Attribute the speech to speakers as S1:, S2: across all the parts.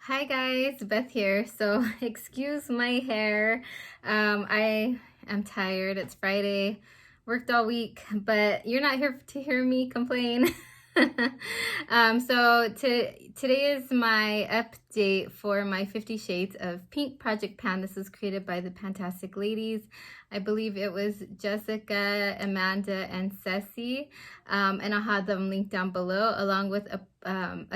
S1: Hi guys, Beth here. So excuse my hair. I am tired. It's Friday. Worked all week, but you're not here to hear me complain. Today is my update for my 50 Shades of Pink project pan. This was created by the Fantastic Ladies. I believe it was Jessica, Amanda, and Cece. And I'll have them linked down below along with a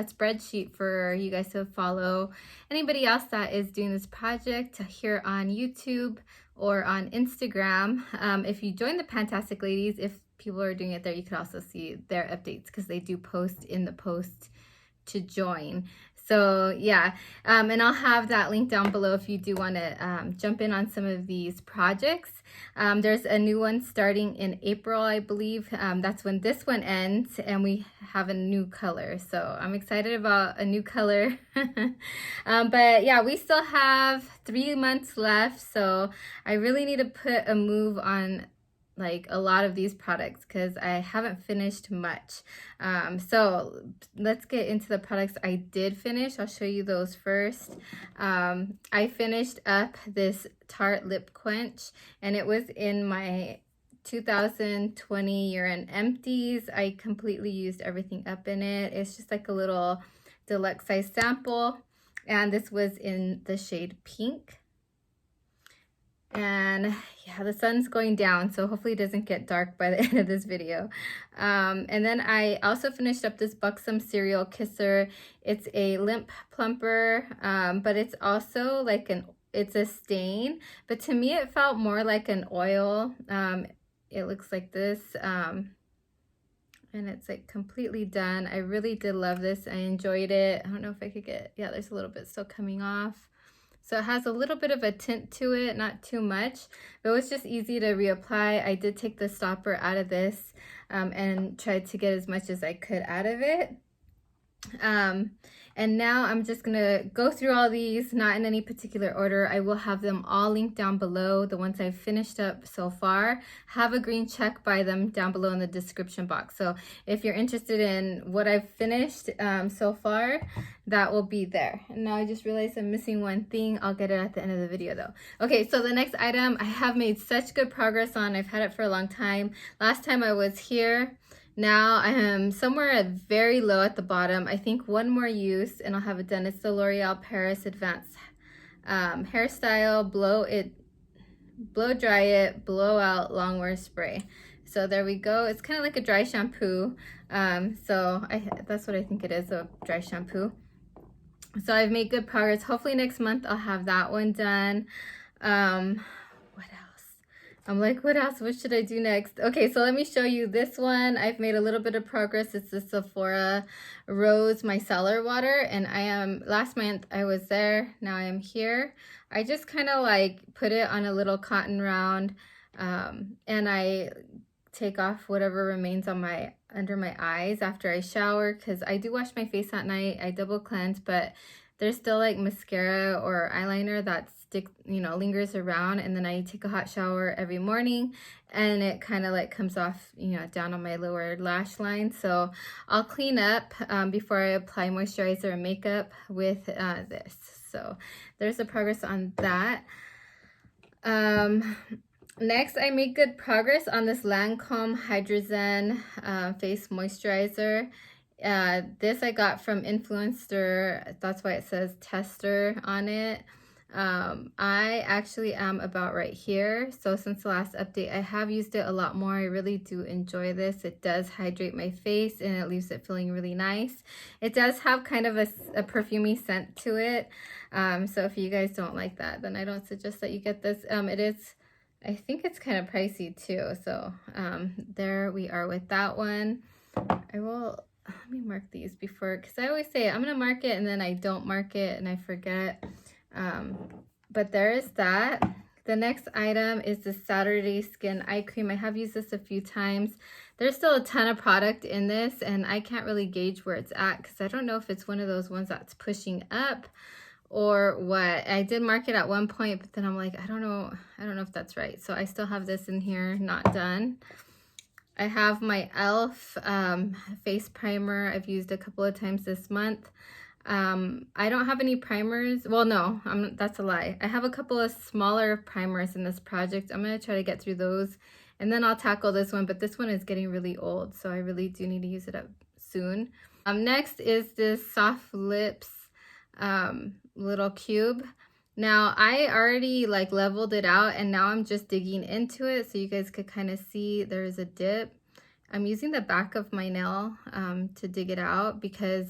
S1: spreadsheet for you guys to follow anybody else that is doing this project here on YouTube or on Instagram. If you join the Fantastic Ladies, if people are doing it there, you could also see their updates because they do post in the post to join. So yeah, and I'll have that link down below if you do want to jump in on some of these projects. There's a new one starting in April, I believe. That's when this one ends, and we have a new color. So I'm excited about a new color. But yeah, we still have 3 months left. So I really need to put a move on like a lot of these products because I haven't finished much. So let's get into the products I did finish. I'll show you those first. I finished up this Tarte Lip Quench, and it was in my 2020 year-end empties. I completely used everything up in it. It's just like a little deluxe size sample, and this was in the shade Pink. And yeah, the sun's going down, so hopefully it doesn't get dark by the end of this video. And then I also finished up this Buxom Cereal Kisser. It's a lip plumper, but it's also like it's a stain, but to me it felt more like an oil. It looks like this, and it's like completely done. I really did love this. I enjoyed it. I don't know if I could get, yeah, there's a little bit still coming off. So it has a little bit of a tint to it, not too much, but it was just easy to reapply. I did take the stopper out of this and tried to get as much as I could out of it. And now I'm just gonna go through all these, not in any particular order. I will have them all linked down below. The ones I've finished up so far, have a green check by them down below in the description box. So if you're interested in what I've finished so far, that will be there. And now I just realized I'm missing one thing. I'll get it at the end of the video though. Okay, so the next item I have made such good progress on. I've had it for a long time. Last time I was here, now I am somewhere at very low at the bottom. I think one more use and I'll have it done. It's the L'Oreal Paris Advanced Hairstyle Blow Dry It, Blow Out Longwear Spray. So there we go. It's kind of like a dry shampoo. That's what I think it is, a dry shampoo. So I've made good progress. Hopefully next month I'll have that one done. What else? I'm like, what else? What should I do next? Okay, so let me show you this one. I've made a little bit of progress. It's the Sephora Rose Micellar water, and last month I was there. Now I am here. I just kind of like put it on a little cotton round, and I take off whatever remains on under my eyes after I shower, because I do wash my face at night. I double cleanse, but there's still like mascara or eyeliner that lingers around, and then I take a hot shower every morning and it kind of like comes off, down on my lower lash line. So I'll clean up before I apply moisturizer and makeup with this. So there's the progress on that. Next, I made good progress on this Lancome Hydraazine face moisturizer. This I got from Influencer. That's why it says tester on it. I actually am about right here. So since the last update, I have used it a lot more. I really do enjoy this. It does hydrate my face and it leaves it feeling really nice. It does have kind of a perfumey scent to it. So if you guys don't like that, then I don't suggest that you get this. I think it's kind of pricey too. So there we are with that one. Let me mark these before, because I always say I'm going to mark it and then I don't mark it and I forget. But there is that. The next item is the Saturday Skin Eye Cream. I have used this a few times. There's still a ton of product in this and I can't really gauge where it's at because I don't know if it's one of those ones that's pushing up or what. I did mark it at one point, but then I'm like, I don't know if that's right. So I still have this in here, not done. I have my e.l.f. face primer. I've used a couple of times this month. I don't have any primers. Well, no, that's a lie. I have a couple of smaller primers in this project. I'm going to try to get through those, and then I'll tackle this one, but this one is getting really old, so I really do need to use it up soon. Next is this Soft Lips little cube. Now, I already like leveled it out, and now I'm just digging into it so you guys could kind of see there's a dip. I'm using the back of my nail to dig it out because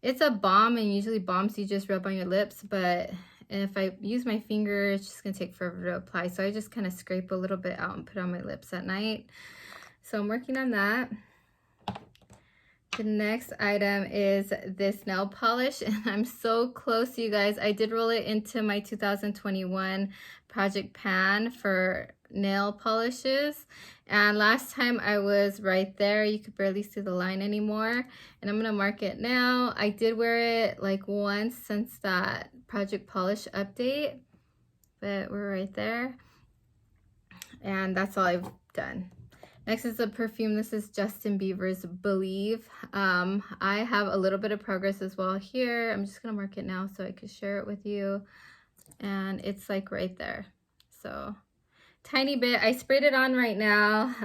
S1: it's a balm, and usually balms you just rub on your lips, but if I use my finger, it's just gonna take forever to apply. So I just kind of scrape a little bit out and put on my lips at night. So I'm working on that. The next item is this nail polish, and I'm so close, you guys. I did roll it into my 2021 project pan for nail polishes, and last time I was right there. You could barely see the line anymore, and I'm gonna mark it now. I did wear it like once since that project polish update, but we're right there, and that's all I've done. Next is the perfume. This is Justin Bieber's Believe. I have a little bit of progress as well here. I'm just gonna mark it now so I can share it with you, and it's like right there. So tiny bit. I sprayed it on right now,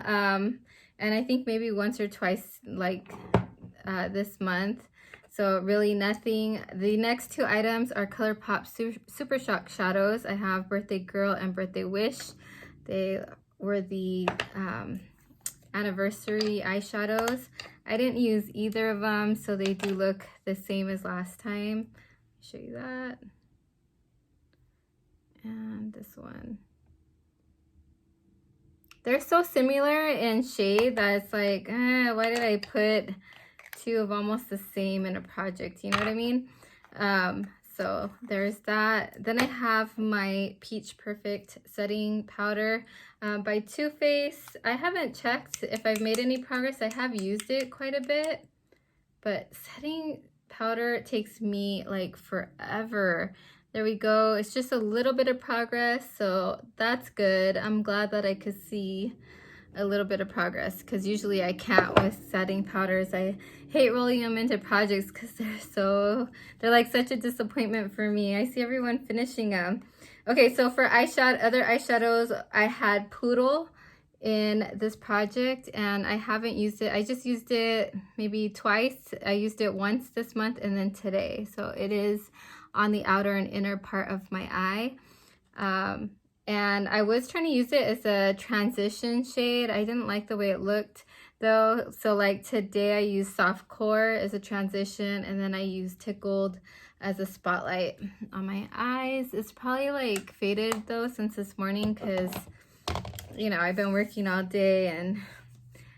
S1: and I think maybe once or twice like this month. So really nothing. The next two items are ColourPop Super Shock shadows. I have Birthday Girl and Birthday Wish. They were the anniversary eyeshadows. I didn't use either of them, so they do look the same as last time. I'll show you that. And this one. They're so similar in shade that it's like, why did I put two of almost the same in a project? You know what I mean? So there's that. Then I have my Peach Perfect setting powder by Too Faced. I haven't checked if I've made any progress. I have used it quite a bit, but setting powder takes me like forever. There we go. It's just a little bit of progress, so that's good. I'm glad that I could see a little bit of progress, because usually I can't with setting powders. I hate rolling them into projects because they're like such a disappointment for me. I see everyone finishing them. Okay, so for other eyeshadows, I had Poodle in this project, and I haven't used it. I just used it maybe twice. I used it once this month and then today. So it is on the outer and inner part of my eye. And I was trying to use it as a transition shade. I didn't like the way it looked though. So like today I used Soft Core as a transition, and then I used Tickled as a spotlight on my eyes. It's probably like faded though since this morning, because you know, I've been working all day and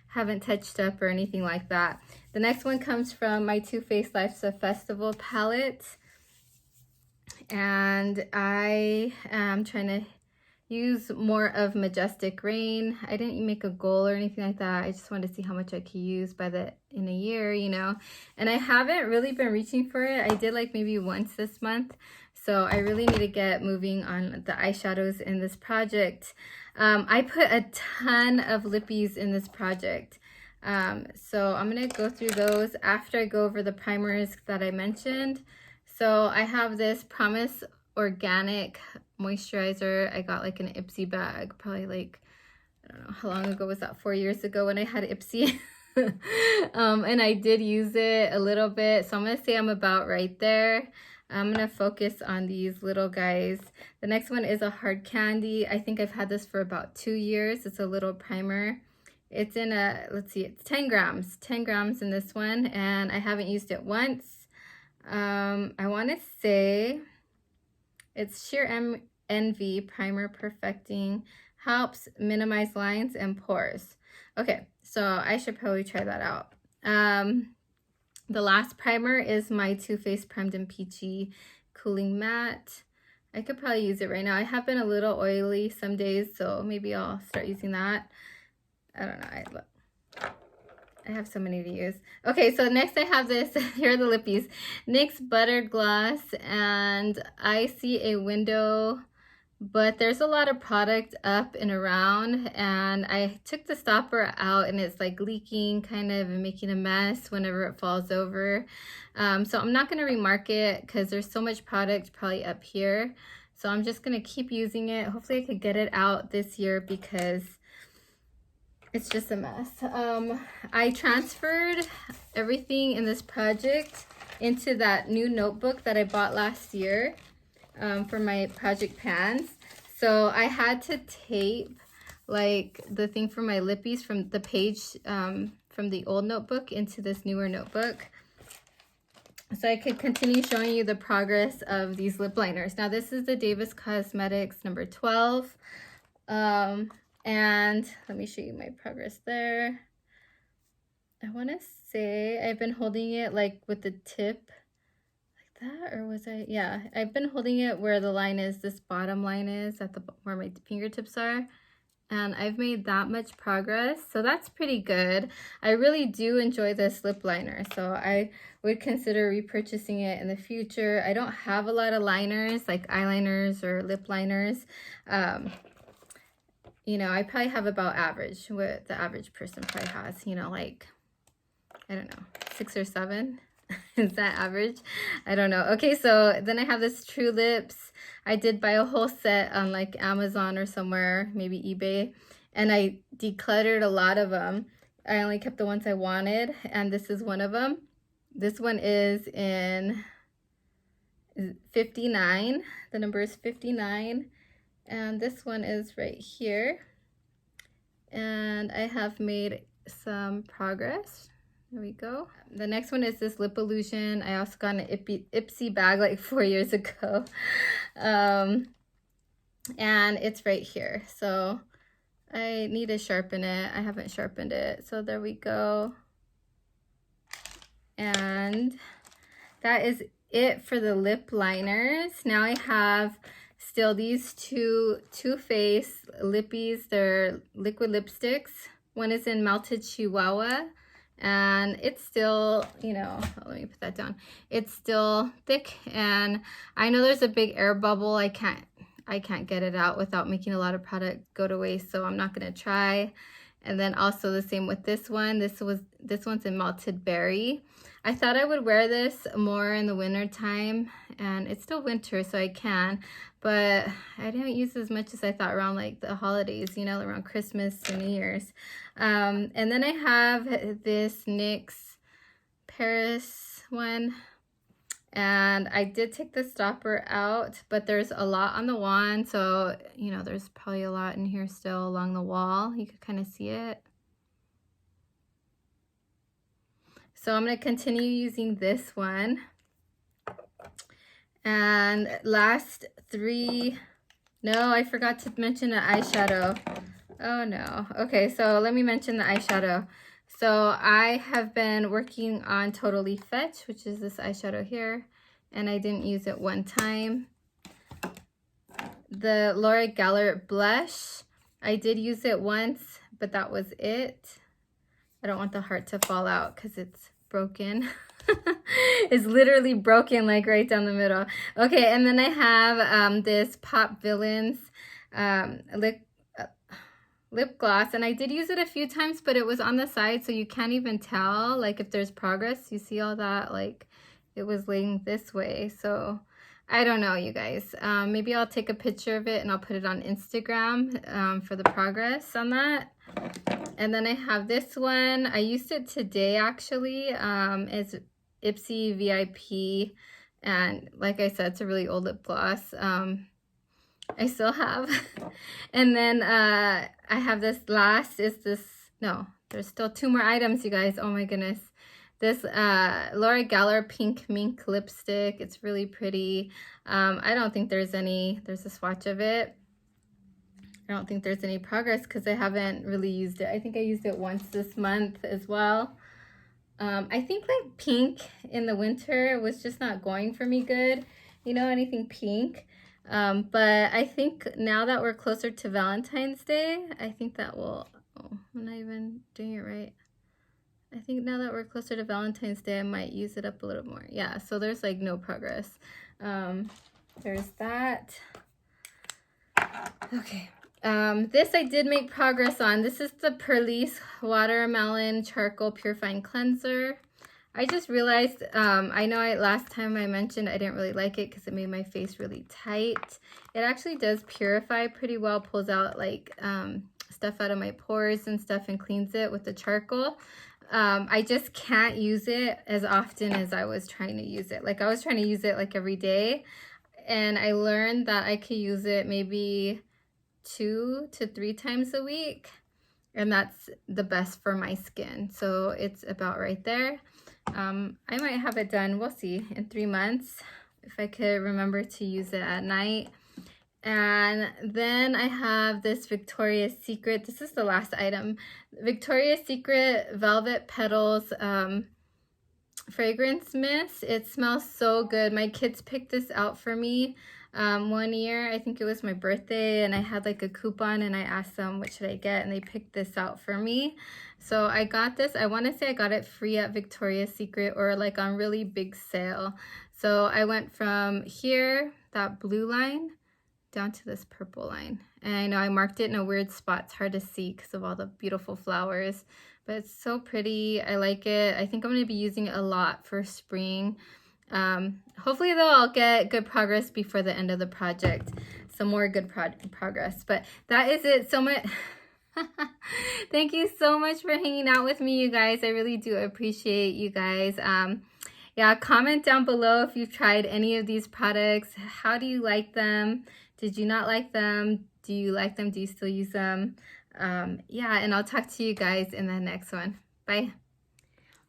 S1: haven't touched up or anything like that. The next one comes from my Too Faced Life's a Festival palette, and I am trying to use more of Majestic Rain. I didn't make a goal or anything like that. I just wanted to see how much I could use in a year, you know. And I haven't really been reaching for it. I did like maybe once this month. So I really need to get moving on the eyeshadows in this project. I put a ton of lippies in this project. So I'm gonna go through those after I go over the primers that I mentioned. So I have this Promise Organic moisturizer. I got like an Ipsy bag, probably like, I don't know, how long ago was that? 4 years ago when I had Ipsy. And I did use it a little bit. So I'm going to say I'm about right there. I'm going to focus on these little guys. The next one is a Hard Candy. I think I've had this for about 2 years. It's a little primer. It's in a, let's see, it's 10 grams. 10 grams in this one, and I haven't used it once. I want to say it's Sheer Envy Primer Perfecting. Helps minimize lines and pores. Okay, so I should probably try that out. The last primer is my Too Faced Primed and Peachy Cooling Matte. I could probably use it right now. I have been a little oily some days, so maybe I'll start using that. I don't know. I have so many to use. Okay, so next I have this. Here are the lippies. NYX Butter Gloss, and I see a window but there's a lot of product up and around, and I took the stopper out and it's like leaking kind of and making a mess whenever it falls over. So I'm not going to remark it because there's so much product probably up here. So I'm just going to keep using it. Hopefully I could get it out this year because it's just a mess. I transferred everything in this project into that new notebook that I bought last year for my project pans. So I had to tape like the thing for my lippies from the page from the old notebook into this newer notebook, so I could continue showing you the progress of these lip liners. Now this is the Davis Cosmetics number 12. And let me show you my progress there. I want to say I've been holding it like with the tip like that, or was I? Yeah, I've been holding it where the line is, this bottom line is at the where my fingertips are. And I've made that much progress, so that's pretty good. I really do enjoy this lip liner, so I would consider repurchasing it in the future. I don't have a lot of liners, like eyeliners or lip liners. You know, I probably have about average, what the average person probably has, you know, like, I don't know, 6 or 7. Is that average? I don't know. Okay, so then I have this True Lips. I did buy a whole set on like Amazon or somewhere, maybe eBay, and I decluttered a lot of them. I only kept the ones I wanted, and this is one of them. This one is in 59. The number is 59, and this one is right here. And I have made some progress. There we go. The next one is this Lip Illusion. I also got an Ipsy bag like 4 years ago. And it's right here. So I need to sharpen it. I haven't sharpened it. So there we go. And that is it for the lip liners. Now I have still these two Too Faced lippies. They're liquid lipsticks. One is in Melted Chihuahua. And it's still, you know, let me put that down. It's still thick, and I know there's a big air bubble. I can't get it out without making a lot of product go to waste, so I'm not gonna try. And then also the same with this one. This one's in Malted Berry. I thought I would wear this more in the winter time, and it's still winter, so I can, but I didn't use as much as I thought around like the holidays, you know, around Christmas and New Year's. And then I have this NYX Paris one, and I did take the stopper out, but there's a lot on the wand, so you know there's probably a lot in here still along the wall. You could kind of see it. So I'm going to continue using this one. And last 3, no, I forgot to mention the eyeshadow. Oh no. Okay, so let me mention the eyeshadow. So I have been working on Totally Fetch, which is this eyeshadow here, and I didn't use it one time. The Laura Geller blush, I did use it once, but that was it. I don't want the heart to fall out because it's broken. It's literally broken, like right down the middle. Okay, and then I have this Pop Villains lip gloss, and I did use it a few times, but it was on the side, so you can't even tell like if there's progress. You see all that, like it was laying this way. So I don't know, you guys. Maybe I'll take a picture of it and I'll put it on Instagram for the progress on that. And then I have this one. I used it today actually. It's Ipsy VIP, and like I said, it's a really old lip gloss. I still have. And then I have this last is this, no, there's still 2 more items, you guys. Oh my goodness. This Laura Geller Pink Mink lipstick. It's really pretty. I don't think there's a swatch of it. I don't think there's any progress because I haven't really used it. I think I used it once this month as well. I think like pink in the winter was just not going for me good. You know, anything pink. But I think now that we're closer to Valentine's Day, I think that will, oh, I'm not even doing it right. I think now that we're closer to Valentine's Day, I might use it up a little more. Yeah, so there's like no progress. There's that. Okay. This I did make progress on. This is the Perlice Watermelon Charcoal Purifying Cleanser. I just realized, I know last time I mentioned I didn't really like it because it made my face really tight. It actually does purify pretty well, pulls out like stuff out of my pores and stuff and cleans it with the charcoal. I just can't use it as often as I was trying to use it. Like I was trying to use it like every day, and I learned that I could use it maybe 2 to 3 times a week, and that's the best for my skin. So it's about right there. I might have it done, we'll see, in 3 months if I could remember to use it at night. And then I have this Victoria's Secret, this is the last item, Victoria's Secret Velvet Petals fragrance mist. It smells so good. My kids picked this out for me one year. I think it was my birthday, and I had like a coupon, and I asked them what should I get, and they picked this out for me. So I got this. I want to say I got it free at Victoria's Secret or like on really big sale. So I went from here, that blue line, down to this purple line. And I know I marked it in a weird spot. It's hard to see because of all the beautiful flowers, but it's so pretty. I like it. I think I'm going to be using it a lot for spring. Hopefully though I'll get good progress before the end of the project. Some more good progress. But that is it. So much. Thank you so much for hanging out with me, you guys. I really do appreciate you guys. Yeah, comment down below if you've tried any of these products. How do you like them? Did you not like them? Do you like them? Do you still use them? Yeah, and I'll talk to you guys in the next one. Bye.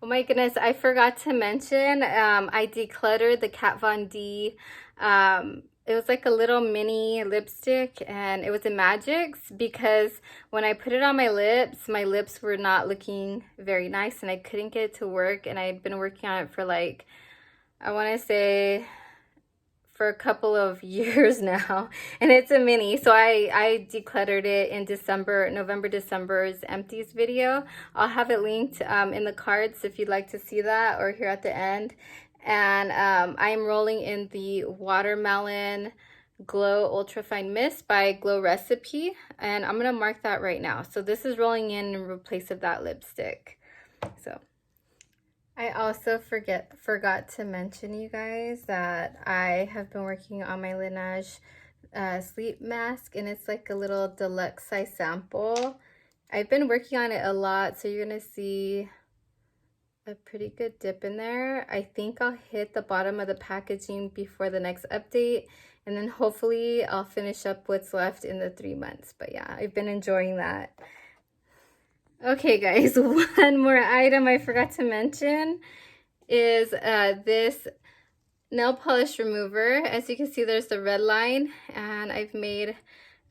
S1: Oh my goodness, I forgot to mention, I decluttered the Kat Von D. It was like a little mini lipstick, and it was in Magic's because when I put it on my lips were not looking very nice, and I couldn't get it to work, and I had been working on it for like, I want to say, for a couple of years now, and it's a mini. So I decluttered it in November December's empties video. I'll have it linked in the cards if you'd like to see that, or here at the end. And I'm rolling in the Watermelon Glow Ultra Fine Mist by Glow Recipe, and I'm gonna mark that right now. So this is rolling in replace of that lipstick. So I also forgot to mention, you guys, that I have been working on my Laneige sleep mask, and it's like a little deluxe size sample. I've been working on it a lot, so you're gonna see a pretty good dip in there. I think I'll hit the bottom of the packaging before the next update, and then hopefully I'll finish up what's left in the 3 months. But yeah, I've been enjoying that. Okay guys, one more item I forgot to mention is this nail polish remover. As you can see, there's the red line, and I've made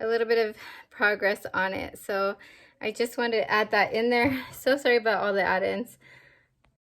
S1: a little bit of progress on it. So I just wanted to add that in there. So sorry about all the add-ins.